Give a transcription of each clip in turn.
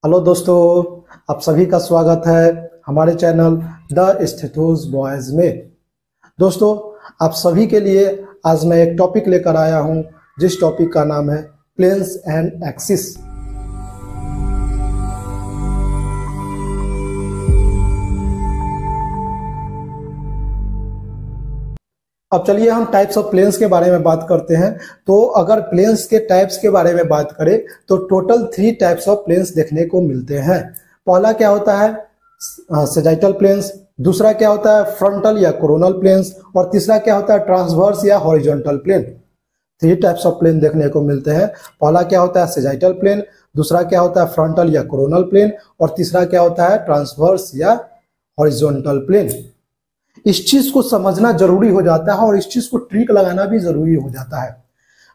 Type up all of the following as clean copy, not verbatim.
Hello दोस्तों, आप सभी का स्वागत है हमारे चैनल द स्टेथोस बॉयज में। दोस्तों, आप सभी के लिए आज मैं एक टॉपिक लेकर आया हूं, जिस टॉपिक का नाम है प्लेन्स एंड एक्सिस। अब चलिए हम टाइप्स ऑफ प्लेन्स के बारे में बात करते हैं। तो अगर प्लेन्स के टाइप्स के बारे में बात करें तो टोटल 3 टाइप्स ऑफ प्लेन्स देखने को मिलते हैं। पहला क्या होता है सेजाइटल प्लेन्स, दूसरा क्या होता है फ्रंटल या कोरोनल प्लेन्स, और तीसरा क्या होता है ट्रांसवर्स या horizontal plane. 3 types of plane देखने को मिलते हैं। पहला क्या होता है सेजाइटल प्लेन, दूसरा क्या होता है फ्रंटल या कोरोनल प्लेन, और तीसरा क्या होता है ट्रांसवर्स या हॉरिजॉन्टल प्लेन। इस चीज को समझना जरूरी हो जाता है और इस चीज को ट्रिक लगाना भी जरूरी हो जाता है।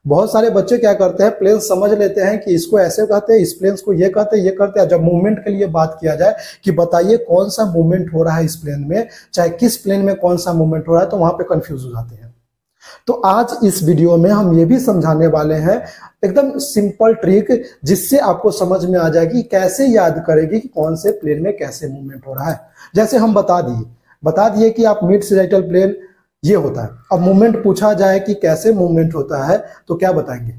बहुत सारे बच्चे क्या करते हैं, प्लेन समझ लेते हैं कि इसको ऐसे कहते हैं, इस प्लेन को ये कहते हैं, ये करते हैं। जब मूवमेंट के लिए बात किया जाए कि बताइए कौन सा मूवमेंट हो रहा है इस प्लेन में, चाहे किस प्लेन में कौन सा मूवमेंट हो रहा है, तो वहां पे कंफ्यूज हो जाते हैं। तो आज इस वीडियो में हम ये भी समझाने वाले हैं एकदम सिंपल ट्रिक, जिससे आपको समझ में आ जाएगी कैसे याद करेगी कि कौन से प्लेन में कैसे मूवमेंट हो रहा है। जैसे हम बता दिए कि आप मिड सेजाइटल प्लेन ये होता है। अब मूवमेंट पूछा जाए कि कैसे मूवमेंट होता है तो क्या बताएंगे?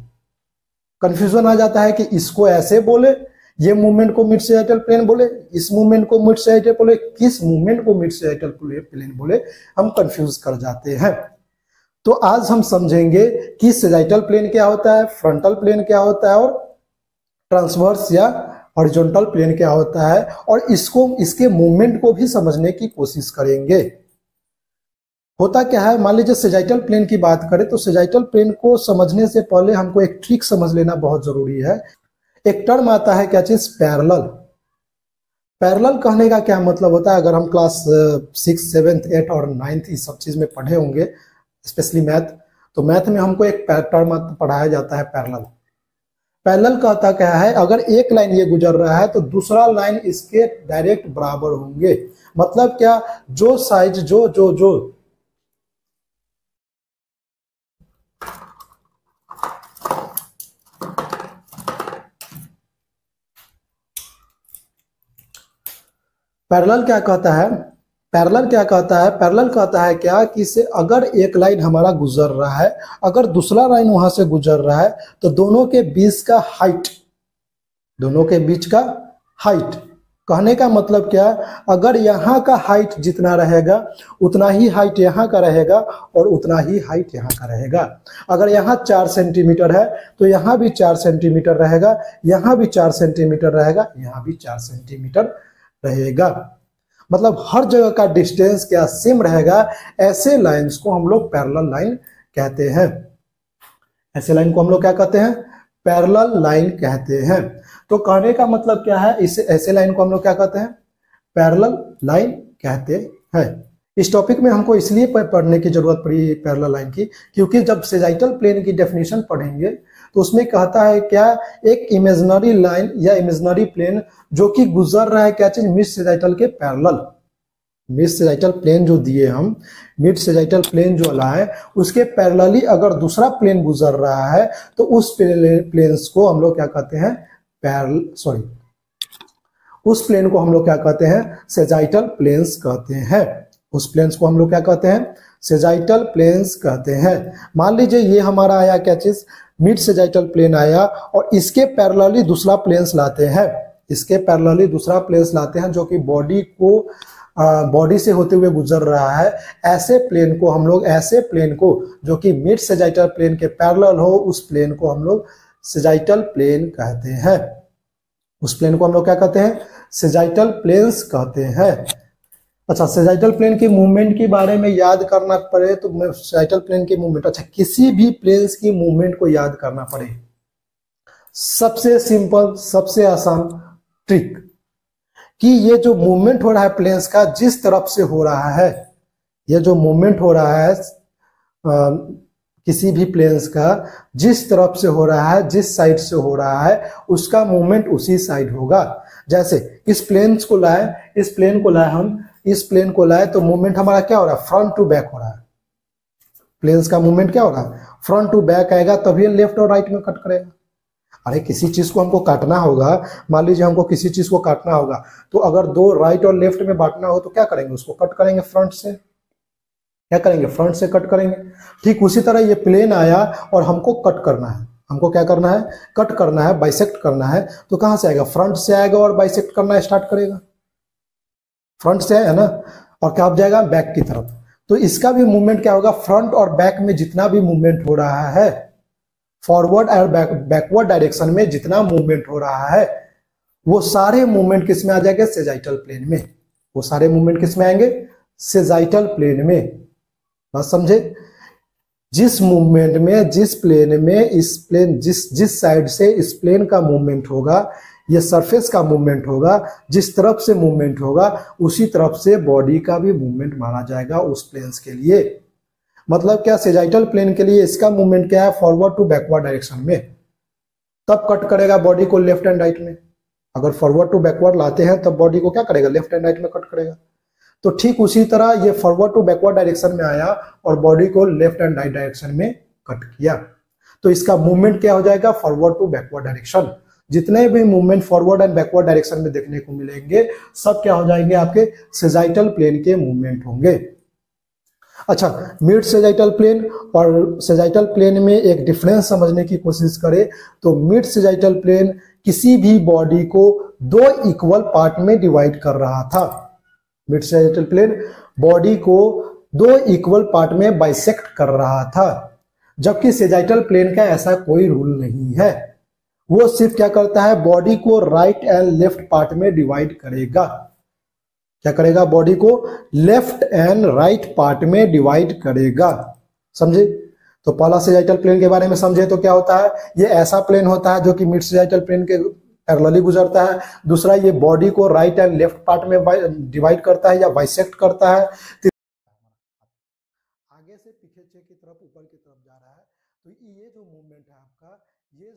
कंफ्यूजन आ जाता है कि इसको ऐसे बोले, ये मूवमेंट को मिड सेजाइटल प्लेन बोले, इस मूवमेंट को मिड सेजाइटल बोले, किस मूवमेंट को मिड सेजाइटल प्लेन बोले, हम कंफ्यूज कर जाते हैं। तो आज हम समझेंगे कि सेजाइटल प्लेन क्या होता है, फ्रंटल प्लेन क्या होता है, और ट्रांसवर्स या हॉरिजॉन्टल प्लेन क्या होता है, और इसके मूवमेंट को भी समझने की कोशिश करेंगे। होता क्या है, मान लीजिए सेजाइटल प्लेन की बात करें तो सेजाइटल प्लेन को समझने से पहले हमको एक ट्रिक समझ लेना बहुत जरूरी है। एक टर्म आता है क्या चीज, पैरेलल। पैरेलल कहने का क्या मतलब होता है? अगर हम क्लास 6, 7, 8 और 9 इस सब चीज में पढ़े होंगे, स्पेशली मैथ, तो मैथ में हमको एक टर्म पढ़ाया जाता है पैरेलल। पैरेलल कहता क्या है, अगर एक लाइन ये गुजर रहा है तो दूसरा लाइन इसके डायरेक्ट बराबर होंगे। मतलब क्या, जो साइड जो पैरेलल क्या कहता है, पैरेलल कहता है क्या कि से अगर एक लाइन हमारा गुजर रहा है, अगर दूसरा लाइन वहां से गुजर रहा है, तो दोनों के बीच का हाइट कहने का मतलब क्या, अगर यहाँ का हाइट जितना रहेगा उतना ही हाइट यहाँ का रहेगा और उतना ही हाइट यहाँ का रहेगा। अगर यहाँ 4 सेंटीमीटर है तो यहाँ भी 4 सेंटीमीटर रहेगा, यहाँ भी 4 सेंटीमीटर रहेगा, यहाँ भी 4 सेंटीमीटर रहेगा। मतलब हर जगह का डिस्टेंस क्या सेम रहेगा। ऐसे लाइंस को हम लोग पैरेलल लाइन कहते हैं। ऐसे लाइन को हम लोग क्या कहते हैं, पैरेलल लाइन कहते हैं। तो कहने का मतलब क्या है, इसे ऐसे लाइन को हम लोग क्या कहते हैं, पैरेलल लाइन कहते हैं। इस टॉपिक में हमको इसलिए पढ़ने की जरूरत पड़ी पैरेलल लाइन की, क्योंकि जब सेजाइटल प्लेन की डेफिनेशन पढ़ेंगे तो उसमें कहता है क्या, एक इमेजिनरी लाइन या इमेजिनरी प्लेन जो कि गुजर रहा है क्या चीज, मिड सेजाइटल के पैरेलल। मिड सेजाइटल प्लेन जो दिए हम, मिड सेजाइटल प्लेन जो लाए, उसके पैरेलली अगर दूसरा प्लेन गुजर रहा है तो उस प्लेन्स को हम लोग क्या कहते हैं, उस प्लेन को हम लोग क्या कहते हैं, सेजाइटल प्लेन्स कहते हैं। उस प्लेन्स को हम लोग क्या कहते हैं, सेजाइटल प्लेन्स कहते हैं। मान लीजिए ये हमारा आया क्या चीज, मिड सेजाइटल प्लेन आया, और इसके पैरेलली दूसरा प्लेन्स लाते हैं, जो कि बॉडी से होते हुए गुजर रहा है। ऐसे प्लेन को जो कि मिड सेजाइटल प्लेन के पैरेलल हो, उस प्लेन को हम लोग सेजाइटल प्लेन कहते हैं। उस प्लेन को हम लोग क्या कहते हैं, सेजाइटल प्लेन्स कहते हैं। अच्छा, सेजाइटल प्लेन की मूवमेंट के बारे में याद करना पड़े तो सेजाइटल प्लेन की मूवमेंट, अच्छा किसी भी प्लेन्स की मूवमेंट को याद करना पड़े, सबसे सिंपल सबसे आसान ट्रिक कि ये जो मूवमेंट हो रहा है प्लेन्स का, जिस तरफ से हो रहा है, ये जो मूवमेंट हो रहा है किसी भी प्लेन्स का, जिस तरफ से हो रहा है, जिस साइड से हो रहा है, उसका मूवमेंट उसी साइड होगा। जैसे इस प्लेन को लाए तो मूवमेंट हमारा क्या हो रहा है, फ्रंट टू बैक हो रहा है। प्लेन्स का मूवमेंट क्या हो रहा है, फ्रंट टू बैक आएगा, तभी लेफ्ट और राइट में कट करेगा। अरे किसी चीज को हमको काटना होगा, मान लीजिए हमको किसी चीज को काटना होगा, तो अगर दो राइट और लेफ्ट में बांटना हो तो क्या करेंगे, उसको कट करेंगे फ्रंट से। क्या करेंगे, फ्रंट से कट करेंगे। ठीक उसी तरह ये प्लेन आया और हमको कट करना है, हमको क्या करना है, कट करना है, बाइसेक्ट करना है। तो कहां से आएगा, फ्रंट से आएगा और बाइसेक्ट करना स्टार्ट करेगा, फ्रंट से है ना, और क्या हो जाएगा, बैक की तरफ। तो इसका भी मूवमेंट क्या होगा, फ्रंट और बैक में जितना भी मूवमेंट हो रहा है, फॉरवर्ड और बैकवर्ड डायरेक्शन में जितना मूवमेंट हो रहा है, वो सारे मूवमेंट किस में आ जाएंगे, सेजाइटल प्लेन में। वो सारे मूवमेंट किस में आएंगे, सेजाइटल प्लेन में। बात समझे, जिस मूवमेंट में, जिस प्लेन में इस प्लेन, जिस साइड से इस प्लेन का मूवमेंट होगा, ये सरफेस का मूवमेंट होगा, जिस तरफ से मूवमेंट होगा, उसी तरफ से बॉडी का भी मूवमेंट माना जाएगा उस प्लेन्स के लिए। मतलब क्या, सेजाइटल प्लेन के लिए इसका मूवमेंट क्या है, फॉरवर्ड टू बैकवर्ड डायरेक्शन में। तब कट करेगा बॉडी को लेफ्ट एंड राइट में। अगर फॉरवर्ड टू बैकवर्ड लाते हैं तब बॉडी को क्या करेगा, लेफ्ट एंड राइट में कट करेगा। तो ठीक उसी तरह ये फॉरवर्ड टू बैकवर्ड डायरेक्शन में आया और बॉडी को लेफ्ट एंड राइट डायरेक्शन में कट किया। तो इसका मूवमेंट क्या हो जाएगा, फॉरवर्ड टू बैकवर्ड डायरेक्शन। जितने भी movement forward and backward direction में देखने को मिलेंगे, सब क्या हो जाएंगे, आपके सेजाइटल प्लेन के मूवमेंट होंगे। अच्छा, मिड सेजाइटल प्लेन और सेजाइटल प्लेन में एक डिफरेंस समझने की कोशिश करें तो मिड सेजाइटल प्लेन किसी भी बॉडी को दो इक्वल पार्ट में डिवाइड कर रहा था। मिड सेजाइटल प्लेन बॉडी को दो इक्वल पार्ट में बाइसेक्ट कर रहा था, जबकि सेजाइटल प्लेन का ऐसा कोई रूल नहीं है। वो सिर्फ क्या करता है, बॉडी को राइट एंड लेफ्ट पार्ट में डिवाइड करेगा। क्या करेगा, बॉडी को लेफ्ट एंड राइट पार्ट में डिवाइड करेगा। समझे, तो पहला सेजाइटल प्लेन के बारे में समझे तो क्या होता है, ये ऐसा प्लेन होता है जो कि मिड सेजाइटल प्लेन के पैरेलली गुजरता है। दूसरा, ये बॉडी को राइट एंड लेफ्ट पार्ट में डिवाइड करता है या बाइसेक्ट करता है। आगे से पीछे की तरफ, ऊपर की तरफ जा रहा है। तो ये जो मूवमेंट है आपका, ये